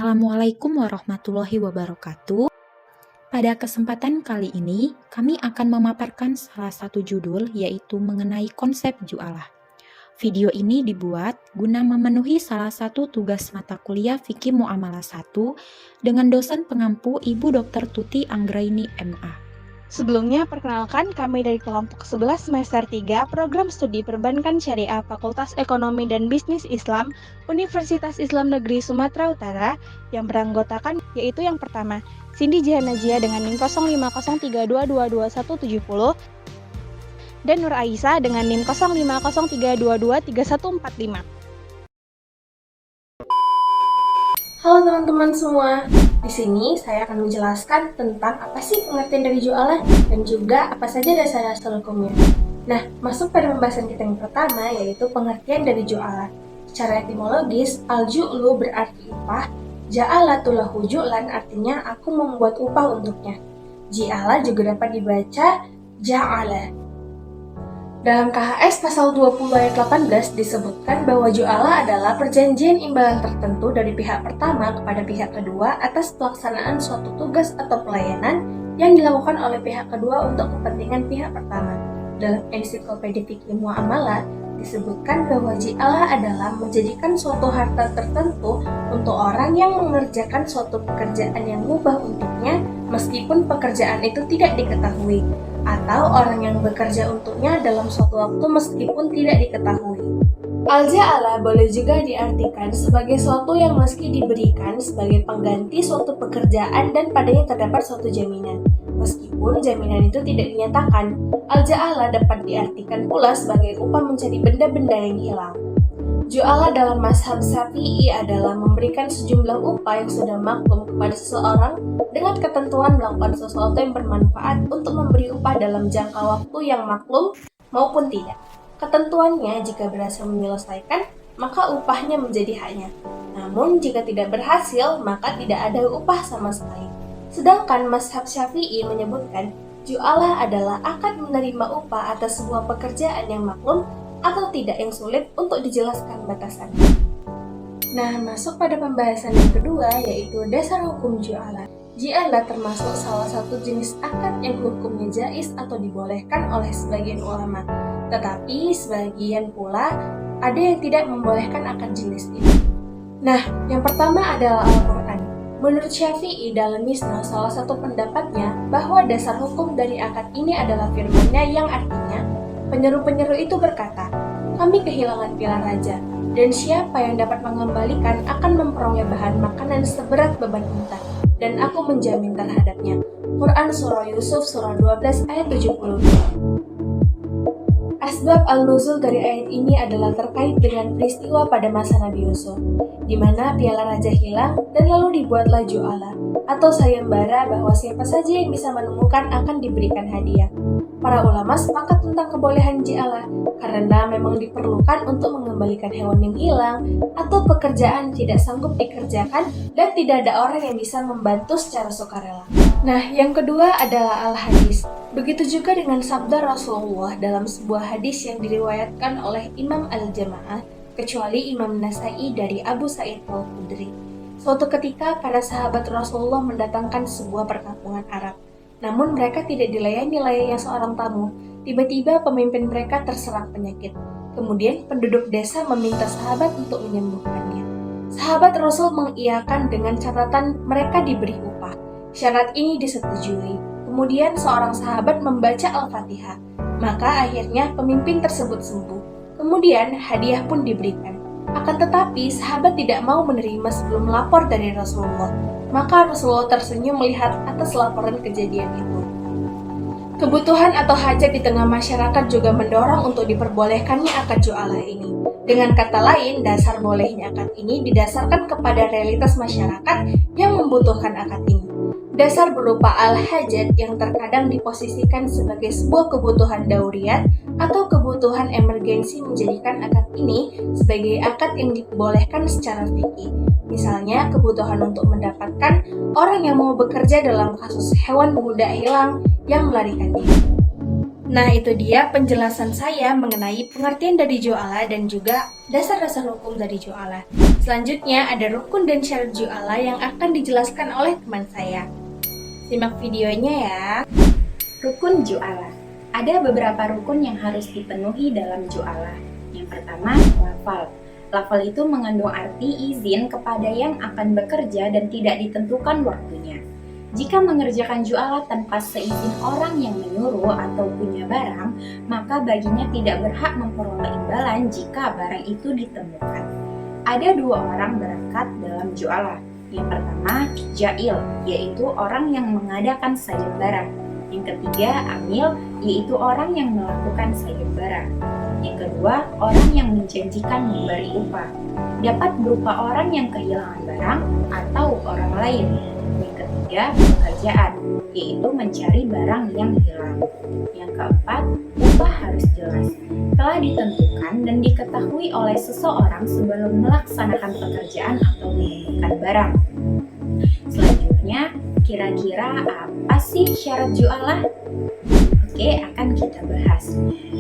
Assalamualaikum warahmatullahi wabarakatuh. Pada kesempatan kali ini, kami akan memaparkan salah satu judul yaitu mengenai konsep ju'alah. Video ini dibuat guna memenuhi salah satu tugas mata kuliah Fikih Muamalah 1 dengan dosen pengampu Ibu Dr. Tuti Anggraini MA. Sebelumnya, perkenalkan kami dari kelompok 11 semester 3 Program Studi Perbankan Syariah Fakultas Ekonomi dan Bisnis Islam Universitas Islam Negeri Sumatera Utara yang beranggotakan yaitu yang pertama, Cindy Jahanajia dengan NIM 0503222170 dan Nur Aisyah dengan NIM 0503223145. Halo teman-teman semua, di sini saya akan menjelaskan tentang apa sih pengertian dari ju'alah dan juga apa saja dasar-dasar hukumnya. Nah, masuk pada pembahasan kita yang pertama yaitu pengertian dari ju'alah. Secara etimologis, al-ju'lu berarti upah, ja'alatu lahu ju'lan artinya aku membuat upah untuknya. Ji'ala juga dapat dibaca ja'ala. Dalam KHS pasal 20 ayat 18 disebutkan bahwa ju'alah adalah perjanjian imbalan tertentu dari pihak pertama kepada pihak kedua atas pelaksanaan suatu tugas atau pelayanan yang dilakukan oleh pihak kedua untuk kepentingan pihak pertama. Dalam ensiklopedia Fikih Muamalah disebutkan bahwa ju'alah adalah menjadikan suatu harta tertentu untuk orang yang mengerjakan suatu pekerjaan yang mubah untuknya meskipun pekerjaan itu tidak diketahui, atau orang yang bekerja untuknya dalam suatu waktu meskipun tidak diketahui. Al-ja'alah boleh juga diartikan sebagai suatu yang meski diberikan sebagai pengganti suatu pekerjaan dan padanya terdapat suatu jaminan. Meskipun jaminan itu tidak dinyatakan, al-ja'alah dapat diartikan pula sebagai upah mencari benda-benda yang hilang. Ju'alah dalam mazhab Syafi'i adalah memberikan sejumlah upah yang sudah maklum kepada seseorang dengan ketentuan melakukan sesuatu yang bermanfaat untuk memberi upah dalam jangka waktu yang maklum maupun tidak. Ketentuannya jika berhasil menyelesaikan, maka upahnya menjadi haknya. Namun jika tidak berhasil, maka tidak ada upah sama sekali. Sedangkan mazhab Syafi'i menyebutkan ju'alah adalah akad menerima upah atas sebuah pekerjaan yang maklum atau tidak yang sulit untuk dijelaskan batasannya. Nah, masuk pada pembahasan yang kedua yaitu dasar hukum ju'alah. Ju'alah termasuk salah satu jenis akad yang hukumnya jaiz atau dibolehkan oleh sebagian ulama. Tetapi sebagian pula ada yang tidak membolehkan akad jenis ini. Nah, yang pertama adalah Al-Quran. Menurut Syafi'i dalam Misnah, salah satu pendapatnya bahwa dasar hukum dari akad ini adalah firman-Nya yang artinya penyeru-penyeru itu berkata, kami kehilangan piala raja, dan siapa yang dapat mengembalikan akan memperoleh bahan makanan seberat beban unta, dan aku menjamin terhadapnya. Quran Surah Yusuf Surah 12 ayat 72. Asbab al-nuzul dari ayat ini adalah terkait dengan peristiwa pada masa Nabi Yusuf, di mana piala raja hilang dan lalu dibuatlah ju'alah, atau sayembara bahwa siapa saja yang bisa menemukan akan diberikan hadiah. Para ulama sepakat tentang kebolehan ju'alah karena memang diperlukan untuk mengembalikan hewan yang hilang atau pekerjaan tidak sanggup dikerjakan dan tidak ada orang yang bisa membantu secara sukarela. Nah, yang kedua adalah al-hadis. Begitu juga dengan sabda Rasulullah dalam sebuah hadis yang diriwayatkan oleh Imam Al-Jamaah, kecuali Imam Nasa'i dari Abu Sa'id Al-Khudri. Suatu ketika, para sahabat Rasulullah mendatangkan sebuah perkampungan Arab. Namun mereka tidak dilayani layaknya seorang tamu. Tiba-tiba pemimpin mereka terserang penyakit. Kemudian penduduk desa meminta sahabat untuk menyembuhkannya. Sahabat Rasul mengiyakan dengan catatan mereka diberi upah. Syarat ini disetujui. Kemudian seorang sahabat membaca Al-Fatihah. Maka akhirnya pemimpin tersebut sembuh. Kemudian hadiah pun diberikan. Akan tetapi sahabat tidak mau menerima sebelum lapor dari Rasulullah. Maka Rasulullah tersenyum melihat atas laporan kejadian itu. Kebutuhan atau hajat di tengah masyarakat juga mendorong untuk diperbolehkannya akad ju'alah ini. Dengan kata lain, dasar bolehnya akad ini didasarkan kepada realitas masyarakat yang membutuhkan akad ini. Dasar berupa al-hajat yang terkadang diposisikan sebagai sebuah kebutuhan dauriyat atau kebutuhan emergensi menjadikan akad ini sebagai akad yang dibolehkan secara fikih. Misalnya, kebutuhan untuk mendapatkan orang yang mau bekerja dalam kasus hewan budak hilang yang melarikan diri. Nah, itu dia penjelasan saya mengenai pengertian dari ju'alah dan juga dasar-dasar hukum dari ju'alah. Selanjutnya ada rukun dan syarat ju'alah yang akan dijelaskan oleh teman saya. Simak videonya ya. Rukun ju'alah. Ada beberapa rukun yang harus dipenuhi dalam ju'alah. Yang pertama, lafal. Lafal itu mengandung arti izin kepada yang akan bekerja dan tidak ditentukan waktunya. Jika mengerjakan ju'alah tanpa seizin orang yang menyuruh atau punya barang, maka baginya tidak berhak memperoleh imbalan jika barang itu ditemukan. Ada dua orang berangkat dalam ju'alah. Yang pertama, ja'il, yaitu orang yang mengadakan sayembara. Yang ketiga, amil, yaitu orang yang melakukan sayembara. Yang kedua, orang yang menjanjikan memberi upah. Dapat berupa orang yang kehilangan barang atau orang lain. Yang ketiga, pekerjaan, yaitu mencari barang yang hilang. Yang keempat, upah harus jelas, telah ditentukan dan diketahui oleh seseorang sebelum melaksanakan pekerjaan atau menemukan barang. Selanjutnya, kira-kira apa sih syarat ju'alah? Oke, akan kita bahas.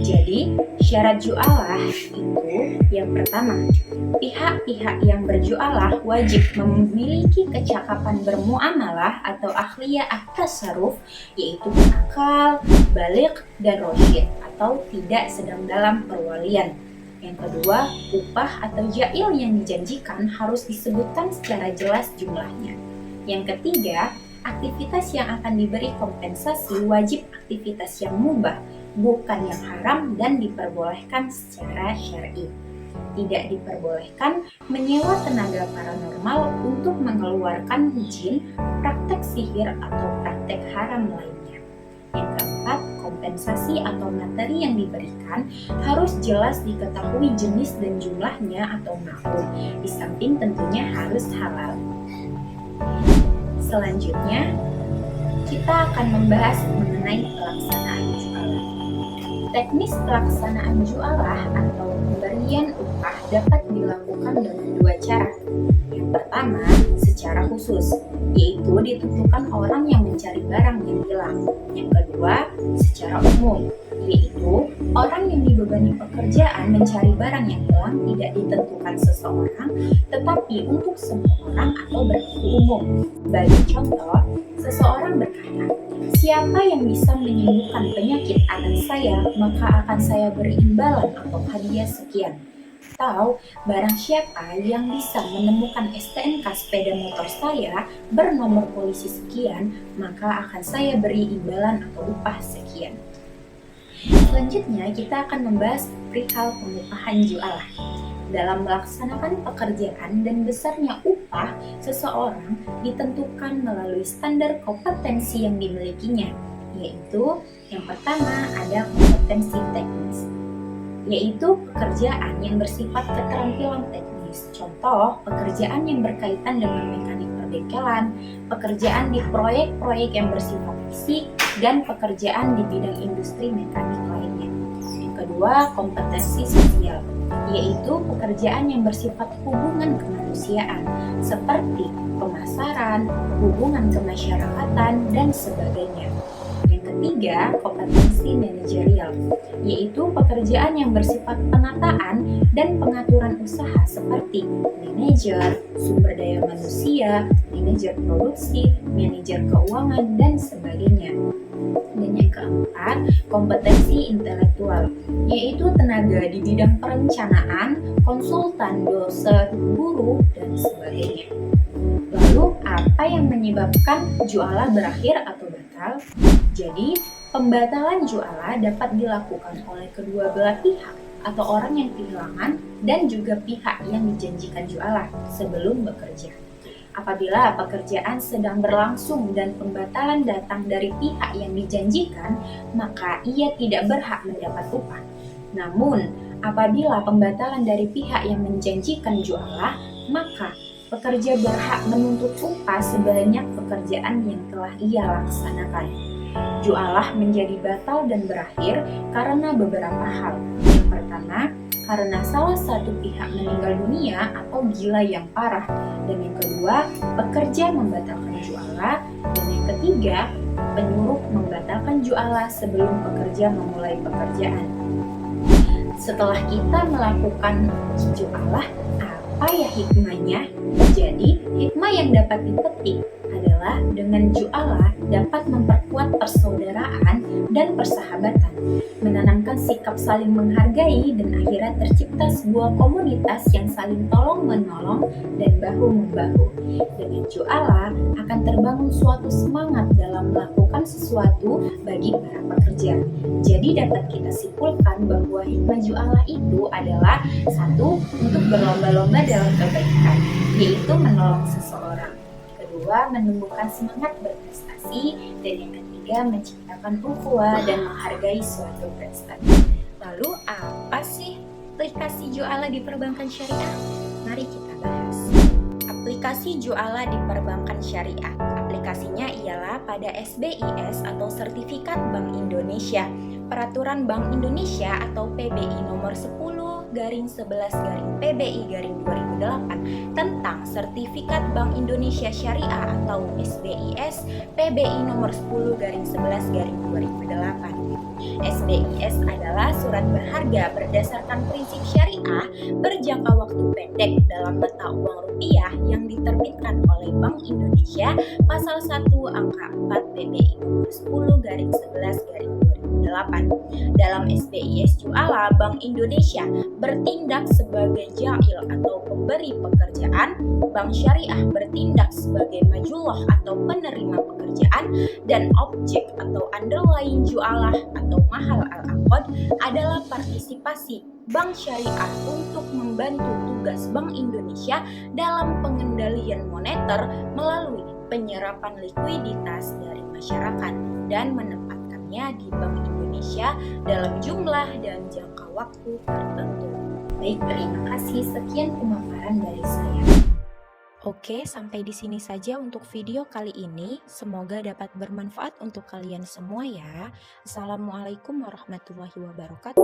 Jadi, syarat ju'alah itu yang pertama, pihak-pihak yang berju'alah wajib memiliki kecakapan bermuamalah atau akhliyah at-tasarruf, yaitu akal, baligh, dan rasyid, atau tidak sedang dalam perwalian. Yang kedua, upah atau ja'il yang dijanjikan harus disebutkan secara jelas jumlahnya. Yang ketiga, aktivitas yang akan diberi kompensasi wajib aktivitas yang mubah, bukan yang haram dan diperbolehkan secara syar'i. Tidak diperbolehkan menyewa tenaga paranormal untuk mengeluarkan jin, praktek sihir atau praktek haram lainnya. Yang keempat, kompensasi atau materi yang diberikan harus jelas diketahui jenis dan jumlahnya atau mahur, di samping tentunya harus halal. Selanjutnya, kita akan membahas mengenai pelaksanaan ju'alah. Teknis pelaksanaan ju'alah atau pemberian upah dapat dilakukan dengan dua cara. Yang pertama, secara khusus, yaitu ditentukan orang yang mencari barang yang hilang. Yang kedua, secara umum, yaitu orang yang dibebani pekerjaan mencari barang yang hilang tidak ditentukan seseorang, tetapi untuk semua orang atau berlaku umum. Bagi contoh, seseorang berkata, siapa yang bisa menyembuhkan penyakit anak saya, maka akan saya beri imbalan atau hadiah sekian. Atau barang siapa yang bisa menemukan STNK sepeda motor saya bernomor polisi sekian, maka akan saya beri imbalan atau upah sekian. Selanjutnya kita akan membahas perihal pengupahan ju'alah. Dalam melaksanakan pekerjaan dan besarnya upah seseorang ditentukan melalui standar kompetensi yang dimilikinya, yaitu yang pertama ada kompetensi teknis, yaitu pekerjaan yang bersifat keterampilan teknis. Contoh, pekerjaan yang berkaitan dengan mekanik perbengkelan, pekerjaan di proyek-proyek yang bersifat fisik, dan pekerjaan di bidang industri mekanik lainnya. Yang kedua, kompetensi sosial, yaitu pekerjaan yang bersifat hubungan kemanusiaan, seperti pemasaran, hubungan kemasyarakatan, dan sebagainya. Yang ketiga, kompetensi manajerial, yaitu pekerjaan yang bersifat penataan dan pengaturan usaha seperti manajer, sumber daya manusia, manajer produksi, manajer keuangan, dan sebagainya. Dan yang keempat, kompetensi intelektual, yaitu tenaga di bidang perencanaan, konsultan, dosen, guru, dan sebagainya. Lalu, apa yang menyebabkan ju'alah berakhir atau batal? Jadi, pembatalan ju'alah dapat dilakukan oleh kedua belah pihak atau orang yang kehilangan dan juga pihak yang dijanjikan ju'alah sebelum bekerja. Apabila pekerjaan sedang berlangsung dan pembatalan datang dari pihak yang dijanjikan, maka ia tidak berhak mendapat upah. Namun, apabila pembatalan dari pihak yang menjanjikan ju'alah, maka pekerja berhak menuntut upah sebanyak pekerjaan yang telah ia laksanakan. Ju'alah menjadi batal dan berakhir karena beberapa hal. Yang pertama, karena salah satu pihak meninggal dunia atau gila yang parah. Dan yang kedua, pekerja membatalkan ju'alah. Dan yang ketiga, penyuruh membatalkan melakukan jualah sebelum pekerja memulai pekerjaan. Setelah kita melakukan jualah, apa ya hikmahnya? Jadi, hikmah yang dapat dipetik adalah dengan jualah dapat memperkuat persaudaraan dan persahabatan, menanamkan sikap saling menghargai, dan akhirnya tercipta sebuah komunitas yang saling tolong-menolong dan bahu-membahu. Dengan jualah akan terbangun suatu semangat dalam melakukan sesuatu bagi para pekerja. Jadi dapat kita simpulkan bahwa hikmah jualah itu adalah satu, untuk berlomba-lomba dalam kebaikan, yaitu menolong seseorang. Kedua, menumbuhkan semangat berprestasi, dan yang ketiga, menciptakan ukhuwah dan menghargai suatu prestasi. Lalu apa sih aplikasi jualah di perbankan syariah? Mari kita bahas. Aplikasi jualah di perbankan syariah. Aplikasinya ialah pada SBIS atau Sertifikat Bank Indonesia, Peraturan Bank Indonesia atau PBI nomor 10/11/PBI/2008 tentang Sertifikat Bank Indonesia Syariah atau SBIS PBI nomor 10/11/2008. SBIS adalah surat berharga berdasarkan prinsip syariah berjangka waktu pendek dalam mata uang rupiah yang diterbitkan oleh Bank Indonesia pasal 1 angka 4 PBI nomor 10/11/2008. Dalam SBIS jualah, Bank Indonesia bertindak sebagai jail atau pemberi pekerjaan, Bank Syariah bertindak sebagai majullah atau penerima pekerjaan, dan objek atau underlying jualah atau mahal al-aqad adalah partisipasi Bank Syariah untuk membantu tugas Bank Indonesia dalam pengendalian moneter melalui penyerapan likuiditas dari masyarakat dan menempatkannya di Bank Indonesia dalam jumlah dan jangka waktu tertentu. Baik, terima kasih. Sekian pemaparan dari saya. Oke, sampai di sini saja untuk video kali ini. Semoga dapat bermanfaat untuk kalian semua ya. Assalamualaikum warahmatullahi wabarakatuh.